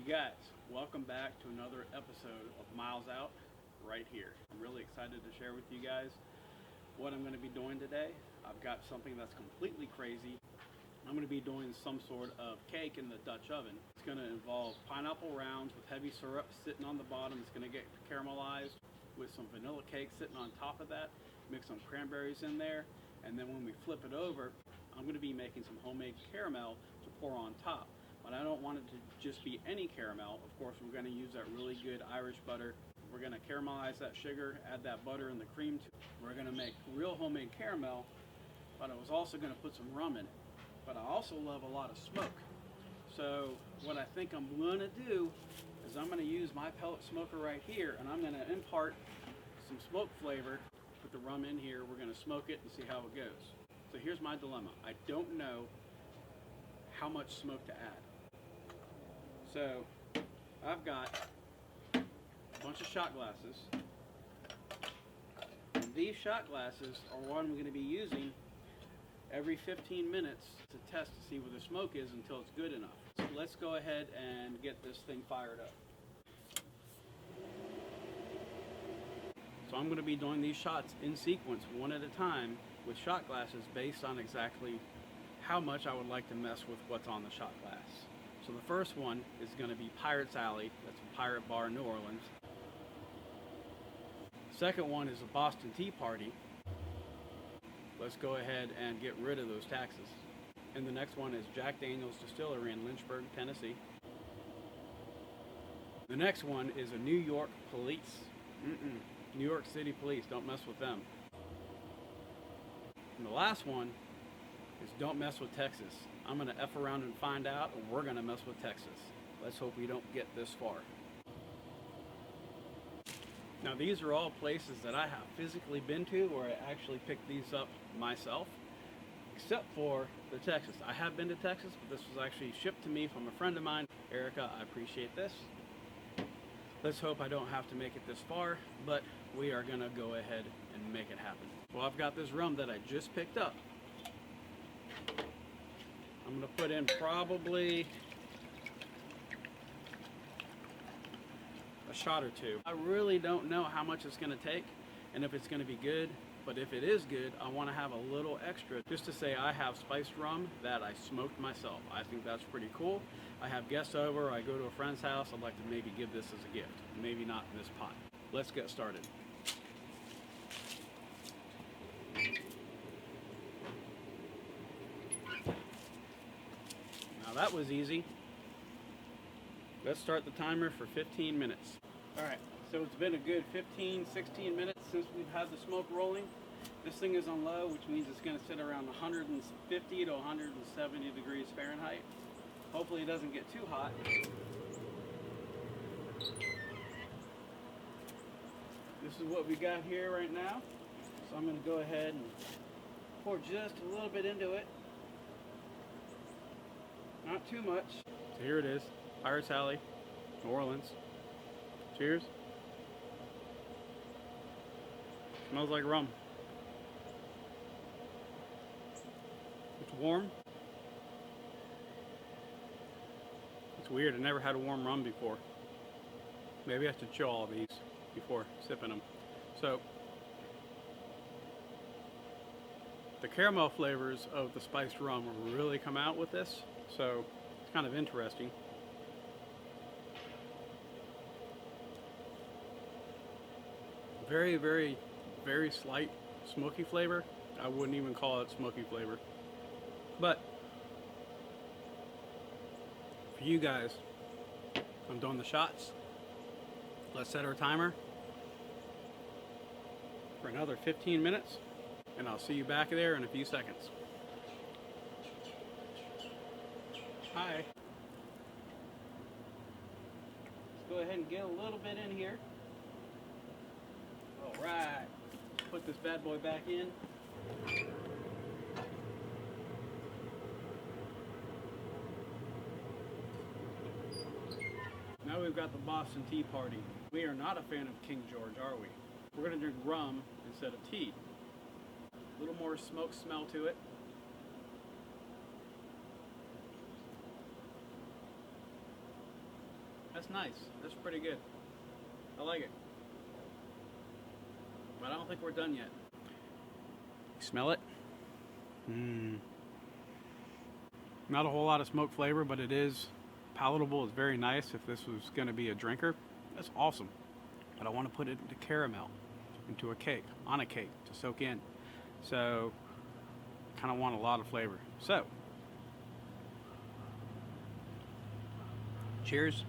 You guys, welcome back to another episode of Miles Out right here. I'm really excited to share with you guys what I'm going to be doing today. I've got something that's completely crazy. I'm going to be doing some sort of cake in the Dutch oven. It's going to involve pineapple rounds with heavy syrup sitting on the bottom. It's going to get caramelized with some vanilla cake sitting on top of that. Mix some cranberries in there, and then when we flip it over, I'm going to be making some homemade caramel to pour on top. But I don't want it to just be any caramel. Of course, we're going to use that really good Irish butter. We're going to caramelize that sugar, add that butter and the cream to it. We're going to make real homemade caramel, but I was also going to put some rum in it. But I also love a lot of smoke. So what I think I'm going to do is I'm going to use my pellet smoker right here, and I'm going to impart some smoke flavor. Put the rum in here. We're going to smoke it and see how it goes. So here's my dilemma. I don't know how much smoke to add. So I've got a bunch of shot glasses. And these shot glasses are what I'm going to be using every 15 minutes to test to see where the smoke is until it's good enough. So let's go ahead and get this thing fired up. So I'm going to be doing these shots in sequence, one at a time, with shot glasses based on exactly how much I would like to mess with what's on the shot glass. So the first one is going to be Pirates Alley. That's a pirate bar in New Orleans. Second one is a Boston Tea Party. Let's go ahead and get rid of those taxes. And the next one is Jack Daniel's Distillery in Lynchburg, Tennessee. The next one is a New York Police. New York City Police, don't mess with them. And the last one is don't mess with Texas. I'm going to F around and find out, and we're going to mess with Texas. Let's hope we don't get this far. Now these are all places that I have physically been to where I actually picked these up myself, except for the Texas. I have been to Texas, but this was actually shipped to me from a friend of mine. Erica, I appreciate this. Let's hope I don't have to make it this far, but we are going to go ahead and make it happen. Well, I've got this rum that I just picked up. I'm going to put in probably a shot or two. I really don't know how much it's going to take and if it's going to be good, but if it is good, I want to have a little extra just to say I have spiced rum that I smoked myself. I think that's pretty cool. I have guests over, I go to a friend's house, I'd like to maybe give this as a gift. Maybe not in this pot. Let's get started. Now that was easy. Let's start the timer for 15 minutes. Alright, so it's been a good 15, 16 minutes since we've had the smoke rolling. This thing is on low, which means it's going to sit around 150 to 170 degrees Fahrenheit. Hopefully it doesn't get too hot. This is what we got here right now. So I'm going to go ahead and pour just a little bit into it. Not too much. So here it is. Pirates Alley, New Orleans. Cheers. Smells like rum. It's warm. It's weird, I never had a warm rum before. Maybe I have to chill all these before sipping them. So, the caramel flavors of the spiced rum really come out with this, so it's kind of interesting. Very, very, very slight smoky flavor. I wouldn't even call it smoky flavor. But for you guys, I'm doing the shots. Let's set our timer for another 15 minutes, and I'll see you back there in a few seconds. Hi. Let's go ahead and get a little bit in here. All right. Put this bad boy back in. Now we've got the Boston Tea Party. We are not a fan of King George, are we? We're going to drink rum instead of tea. A little more smoke smell to it. That's nice. That's pretty good. I like it. But I don't think we're done yet. Smell it? Not a whole lot of smoke flavor, but it is palatable. It's very nice. If this was going to be a drinker, that's awesome. But I want to put it into caramel, into a cake, on a cake to soak in. So, kind of want a lot of flavor. So, cheers.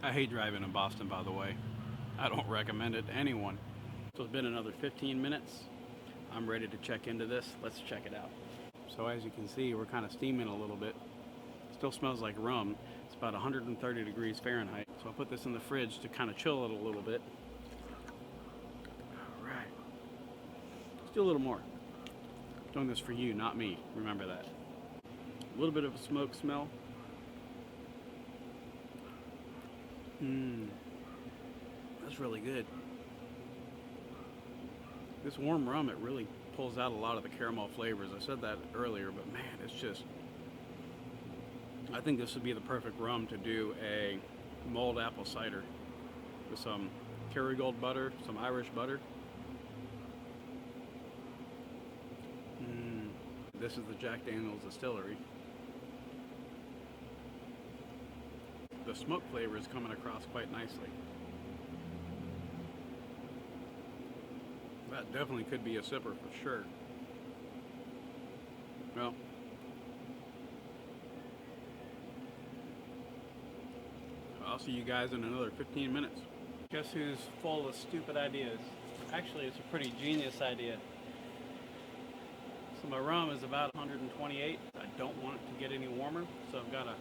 I hate driving in Boston, by the way. I don't recommend it to anyone. So it's been another 15 minutes. I'm ready to check into this. Let's check it out. So as you can see, we're kind of steaming a little bit. Still smells like rum. It's about 130 degrees Fahrenheit. So I'll put this in the fridge to kind of chill it a little bit. All right. Let's do a little more. I'm doing this for you, not me. Remember that. A little bit of a smoke smell. That's really good. This warm rum, it really pulls out a lot of the caramel flavors. I said that earlier, but man, it's just, I think this would be the perfect rum to do a mulled apple cider with some Kerrygold butter, some Irish butter. This is the Jack Daniel's Distillery. The smoke flavor is coming across quite nicely. That definitely could be a sipper for sure. Well, I'll see you guys in another 15 minutes. Guess who's full of stupid ideas? Actually, it's a pretty genius idea. So my rum is about 128. I don't want it to get any warmer, so I've got a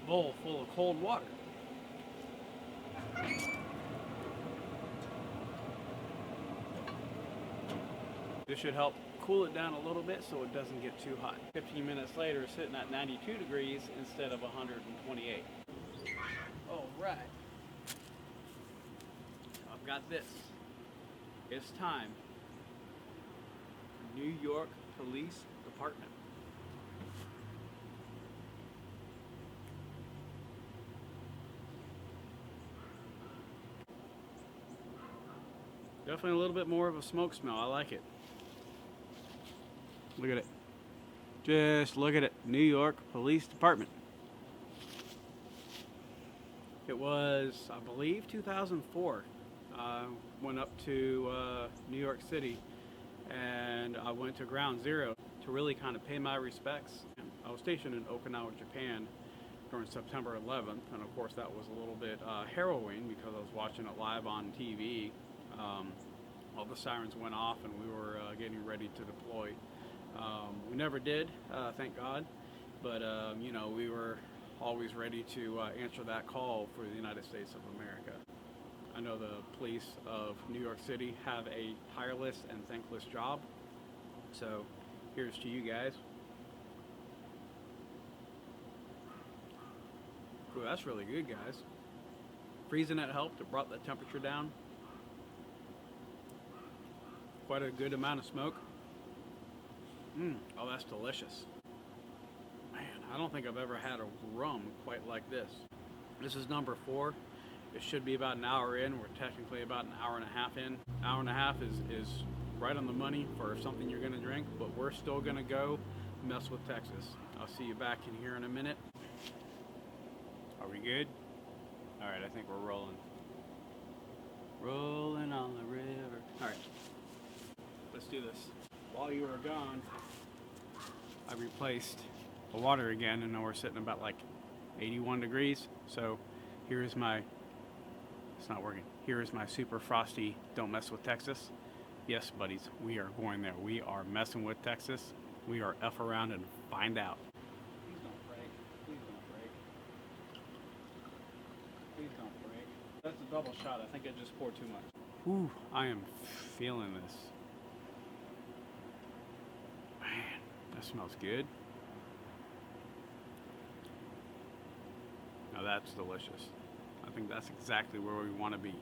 bowl full of cold water. This should help cool it down a little bit so it doesn't get too hot. 15 minutes later, it's sitting at 92 degrees instead of 128. All right. I've got this. It's time. New York Police Department. Definitely a little bit more of a smoke smell. I like it. Look at it. Just look at it. New York Police Department. It was, I believe, 2004. Went up to New York City and I went to Ground Zero to really kind of pay my respects. I was stationed in Okinawa, Japan during September 11th, and of course that was a little bit harrowing because I was watching it live on TV. All the sirens went off and we were getting ready to deploy. We never did, thank God, but you know, we were always ready to answer that call for the United States of America. I know the police of New York City have a tireless and thankless job, so here's to you guys. Ooh, that's really good, guys. Freezing it helped. It brought the temperature down. Quite a good amount of smoke. Oh, that's delicious. Man, I don't think I've ever had a rum quite like this. This is number 4. It should be about an hour in. We're technically about an hour and a half in. Hour and a half is right on the money for something you're going to drink, but we're still going to go mess with Texas. I'll see you back in here in a minute. Are we good? All right, I think we're rolling. Rolling on the river. All right, let's do this. While you were gone, I replaced the water again, and now we're sitting about like 81 degrees. So here is my, it's not working. Here is my super frosty Don't Mess with Texas. Yes, buddies, we are going there. We are messing with Texas. We are F around and find out. Please don't break. Please don't break. Please don't break. That's a double shot. I think I just poured too much. Whew, I am feeling this. Man, that smells good. Now that's delicious. I think that's exactly where we want to be.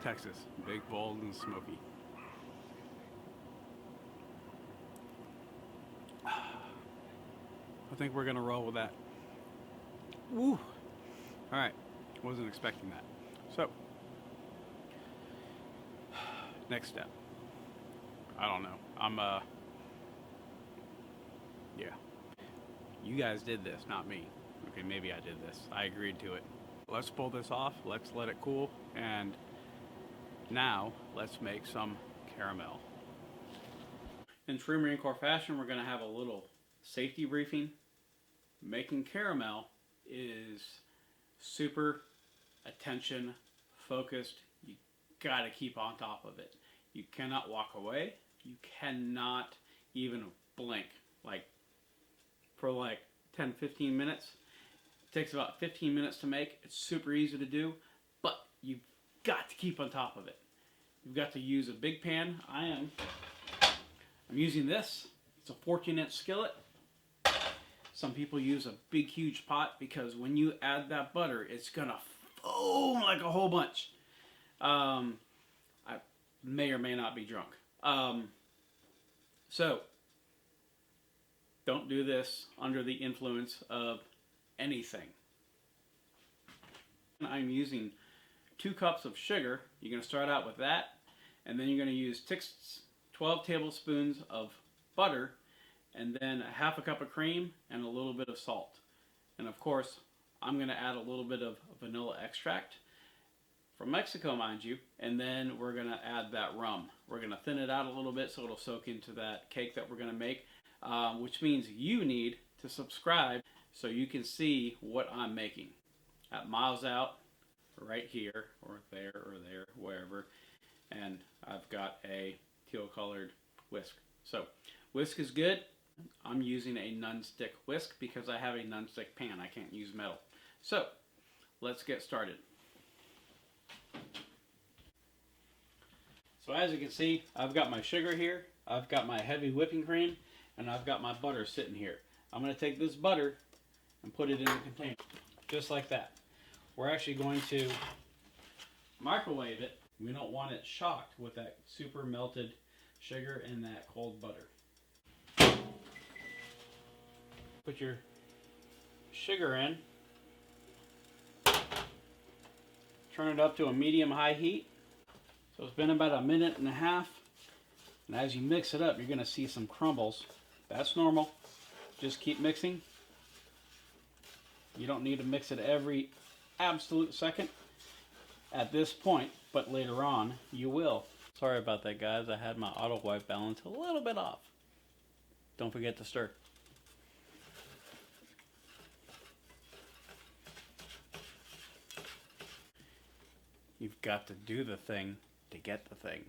Texas, big, bold, and smoky. I think we're gonna roll with that. Woo. All right, wasn't expecting that. So, next step. I don't know. Yeah. You guys did this, not me. Okay, maybe I did this. I agreed to it. Let's pull this off. Let's let it cool. And now, let's make some caramel. In true Marine Corps fashion, we're going to have a little safety briefing. Making caramel is super attention focused. You got to keep on top of it. You cannot walk away. You cannot even blink for 10-15 minutes. It takes about 15 minutes to make. It's super easy to do, but you've got to keep on top of it. You've got to use a big pan. I'm using this. It's a 14-inch skillet. Some people use a big, huge pot because when you add that butter, it's gonna foam like a whole bunch. I may or may not be drunk. So, don't do this under the influence of anything. I'm using 2 cups of sugar. You're going to start out with that, and then you're going to use 12 tablespoons of butter, and then a half a cup of cream and a little bit of salt. And of course, I'm going to add a little bit of vanilla extract from Mexico, mind you, and then we're going to add that rum. We're going to thin it out a little bit so it'll soak into that cake that we're going to make, which means you need to subscribe so you can see what I'm making at Miles Out, right here, or there, wherever. And I've got a teal colored whisk. So, whisk is good. I'm using a non-stick whisk because I have a non-stick pan. I can't use metal. So, let's get started. So as you can see, I've got my sugar here, I've got my heavy whipping cream, and I've got my butter sitting here. I'm going to take this butter and put it in a container, just like that. We're actually going to microwave it. We don't want it shocked with that super melted sugar and that cold butter. Put your sugar in. Turn it up to a medium-high heat. So it's been about 1.5 minutes. And as you mix it up, you're going to see some crumbles. That's normal. Just keep mixing. You don't need to mix it every absolute second at this point, but later on you will. Sorry about that, guys. I had my auto wipe balance a little bit off. Don't forget to stir. You've got to do the thing to get the thing.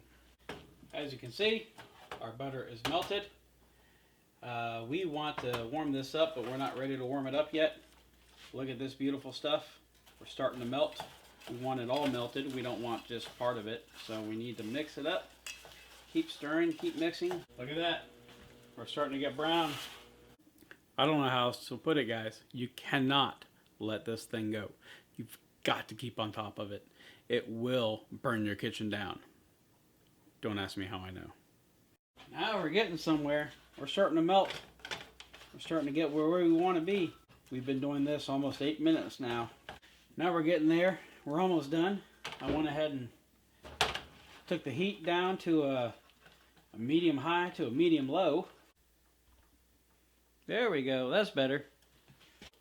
As you can see, our butter is melted. We want to warm this up, but we're not ready to warm it up yet. Look at this beautiful stuff. We're starting to melt. We want it all melted. We don't want just part of it. So we need to mix it up. Keep stirring, keep mixing. Look at that. We're starting to get brown. I don't know how else to put it, guys. You cannot let this thing go. You've got to keep on top of it. It will burn your kitchen down. Don't ask me how I know. Now we're getting somewhere. We're starting to melt. We're starting to get where we want to be. We've been doing this almost 8 minutes now. Now we're getting there. We're almost done. I went ahead and took the heat down to a medium high to a medium low. There we go. That's better.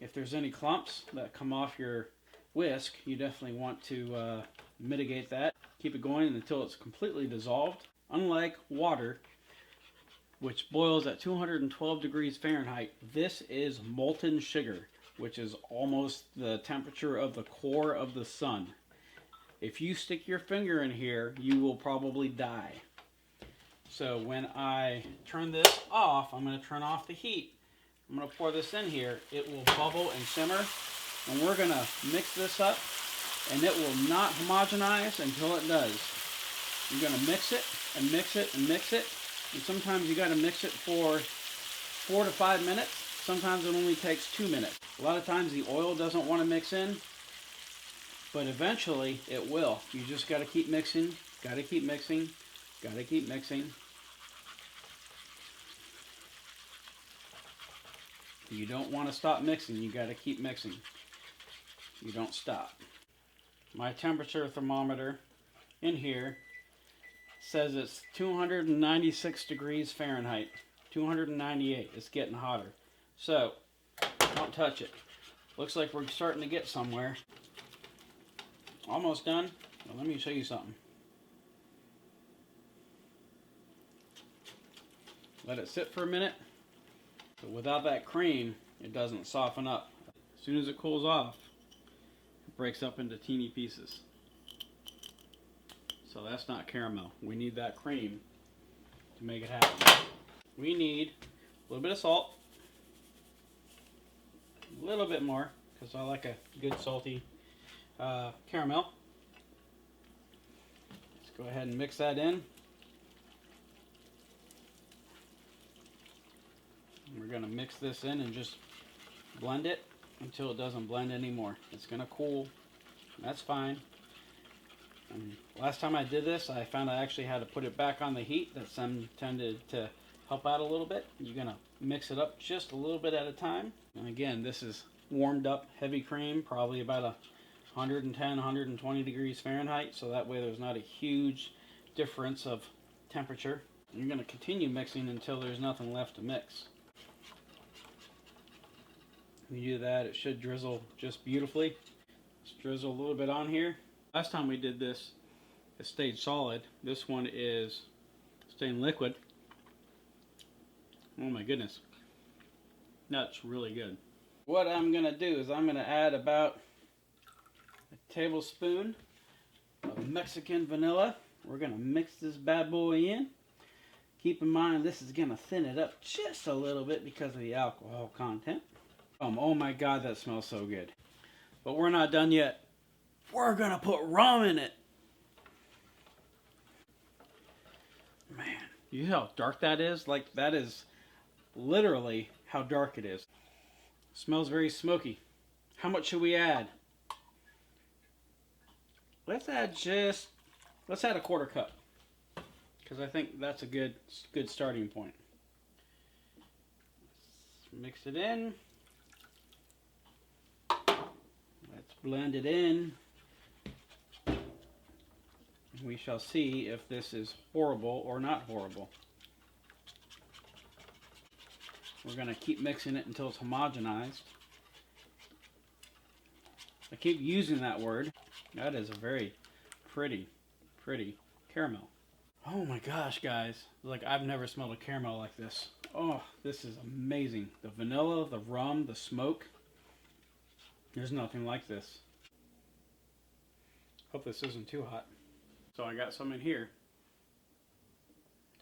If there's any clumps that come off your whisk, you definitely want to mitigate that. Keep it going until it's completely dissolved. Unlike water, which boils at 212 degrees Fahrenheit, this is molten sugar, which is almost the temperature of the core of the sun. If you stick your finger in here, you will probably die. So when I turn this off, I'm going to turn off the heat. I'm going to pour this in here. It will bubble and simmer, and we're going to mix this up, and it will not homogenize until it does. You're going to mix it and mix it and mix it, and sometimes you got to mix it for 4 to 5 minutes. Sometimes it only takes 2 minutes. A lot of times the oil doesn't want to mix in, but eventually it will. You just got to keep mixing, got to keep mixing, got to keep mixing. You don't want to stop mixing. You got to keep mixing. you don't stop. My temperature thermometer in here says it's 296 degrees Fahrenheit. 298. It's getting hotter. So, don't touch it. Looks like we're starting to get somewhere. Almost done. Well, let me show you something. Let it sit for a minute. But without that cream, it doesn't soften up. As soon as it cools off, it breaks up into teeny pieces. So that's not caramel. We need that cream to make it happen. We need a little bit of salt. A little bit more, because I like a good salty caramel. Let's go ahead and mix that in. We're going to mix this in and just blend it until it doesn't blend anymore. It's going to cool. That's fine. And last time I did this, I found I actually had to put it back on the heat. That some tended to help out a little bit. You're going to mix it up just a little bit at a time. And again, this is warmed up heavy cream, probably about 110, 120 degrees Fahrenheit. So that way there's not a huge difference of temperature. And you're going to continue mixing until there's nothing left to mix. When you do that, it should drizzle just beautifully. Let's drizzle a little bit on here. Last time we did this, it stayed solid. This one is staying liquid. Oh my goodness. That's really good. What I'm going to do is I'm going to add about a tablespoon of Mexican vanilla. We're going to mix this bad boy in. Keep in mind this is going to thin it up just a little bit because of the alcohol content. Oh my God, that smells so good. But we're not done yet. We're going to put rum in it. Man, you see how dark that is? Like, that is literally how dark it is. It smells very smoky. How much should we add? Let's add a quarter cup. Because I think that's a good starting point. Let's mix it in. Let's blend it in. We shall see if this is horrible or not horrible. We're going to keep mixing it until it's homogenized. I keep using that word. That is a very pretty caramel. Oh my gosh, guys. Like, I've never smelled a caramel like this. Oh, this is amazing. The vanilla, the rum, the smoke. There's nothing like this. Hope this isn't too hot. So I got some in here.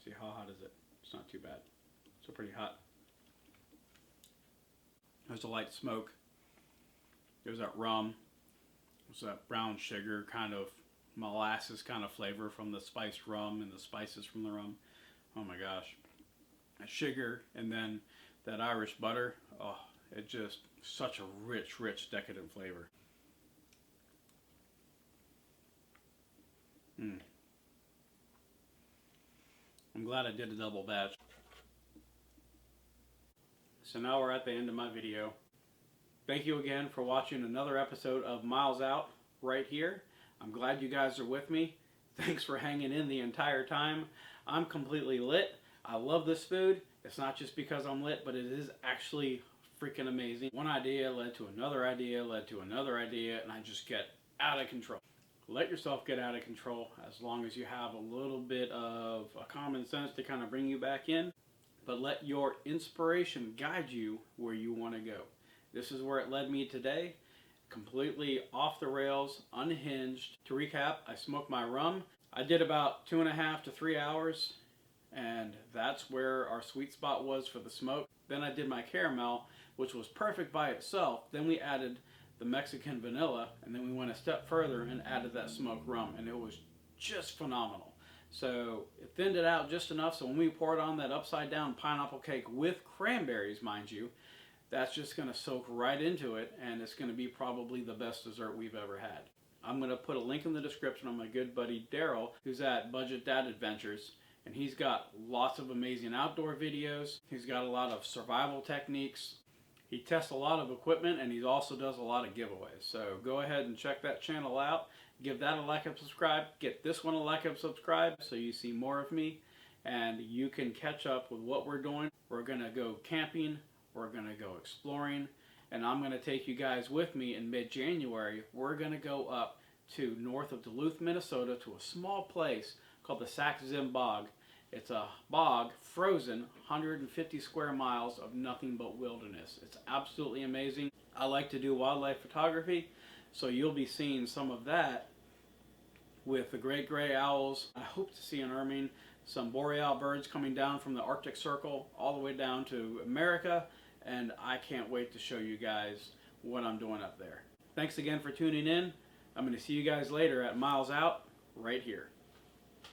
See, how hot is it? It's not too bad. It's pretty hot. There's a light smoke. There's that rum. There's that brown sugar, kind of molasses kind of flavor from the spiced rum and the spices from the rum. Oh my gosh. That sugar and then that Irish butter. Oh, it just such a rich, decadent flavor. I'm glad I did a double batch. So now we're at the end of my video. Thank you again for watching another episode of Miles Out right here. I'm glad you guys are with me. Thanks for hanging in the entire time. I'm completely lit. I love this food. It's not just because I'm lit, but it is actually freaking amazing. One idea led to another idea, led to another idea, and I just get out of control. Let yourself get out of control as long as you have a little bit of a common sense to kind of bring you back in. But let your inspiration guide you where you want to go. This is where it led me today. Completely off the rails, unhinged. To recap, I smoked my rum. I did about 2.5 to 3 hours, and that's where our sweet spot was for the smoke. Then I did my caramel, which was perfect by itself. Then we added the Mexican vanilla, and then we went a step further and added that smoked rum, and it was just phenomenal. So it thinned it out just enough so when we pour it on that upside down pineapple cake with cranberries, mind you, that's just going to soak right into it, and it's going to be probably the best dessert we've ever had. I'm going to put a link in the description on my good buddy Daryl, who's at Budget Dad Adventures, and he's got lots of amazing outdoor videos. He's got a lot of survival techniques. He tests a lot of equipment, and he also does a lot of giveaways. So go ahead and check that channel out. Give that a like and subscribe. Get this one a like and subscribe so you see more of me, and you can catch up with what we're doing. We're going to go camping. We're going to go exploring, and I'm going to take you guys with me in mid-January. We're going to go up to north of Duluth, Minnesota, to a small place called the Sax-Zim Bog. It's a bog, frozen, 150 square miles of nothing but wilderness. It's absolutely amazing. I like to do wildlife photography, so you'll be seeing some of that with the great gray owls. I hope to see an ermine, some boreal birds coming down from the Arctic Circle all the way down to America, and I can't wait to show you guys what I'm doing up there. Thanks again for tuning in. I'm going to see you guys later at Miles Out, right here.